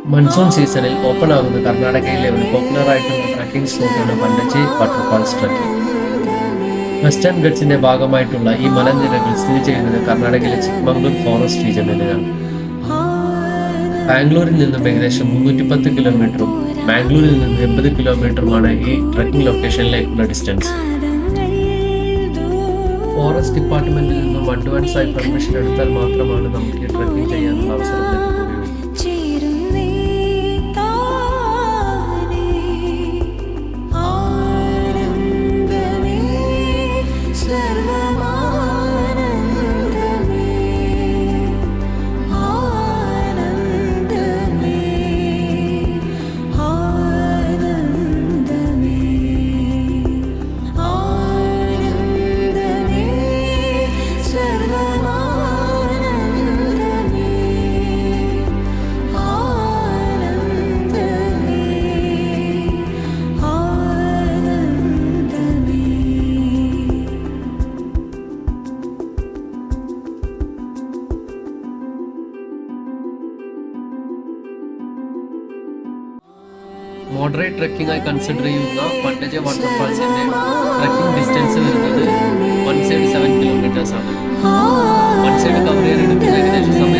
Monsoon സീസണിൽ open ആകുന്ന കർണാടകയിലെ ഒരു പോപ്പുലർ ആയിട്ടുള്ള ട്രക്കിംഗ് സ്പോട്ടാണ് പണ്ടച്ചി വാട്ടർഫാൾസ് ട്രക്കിംഗ്. വെസ്റ്റേൺ ഗട്ട്സിന്റെ ഭാഗമായിട്ടുള്ള ഈ മലനിരകൾ സ്ഥിതി ചെയ്യുന്നത് കർണാടകയിലെ ചിക്മംഗ്ലൂർ ഫോറസ്റ്റ് റീജിയനിലാണ്. ബാംഗ്ലൂരിൽ നിന്നും ഏകദേശം 310 കിലോമീറ്ററും മാംഗ്ലൂരിൽ നിന്നും 80 കിലോമീറ്ററുമാണ് ഈ ട്രക്കിംഗ് ലൊക്കേഷനിലേക്കുള്ള ഡിസ്റ്റൻസ്. ഫോറസ്റ്റ് ഡിപ്പാർട്ട്മെന്റിൽ നിന്നും അഡ്വാൻസായി പെർമിഷൻ എടുത്താൽ മാത്രമാണ് നമുക്ക് ഈ ട്രക്കിംഗ് ചെയ്യാനുള്ള അവസരം ലഭിക്കുകയുള്ളൂ. മോഡറേറ്റ് ട്രക്കിംഗ് ആയി കൺസിഡർ ചെയ്യുന്ന പണ്ടജ വാട്ടർഫാൾസിന്റെ ട്രക്കിംഗ് ഡിസ്റ്റൻസ് വരുന്നത് 1 സൈഡ് 7 കിലോമീറ്റേഴ്സ് ആണ്. 1 സൈഡ് കവർ ചെയ്യാൻ എടുക്കുന്ന ഏകദേശം സമയം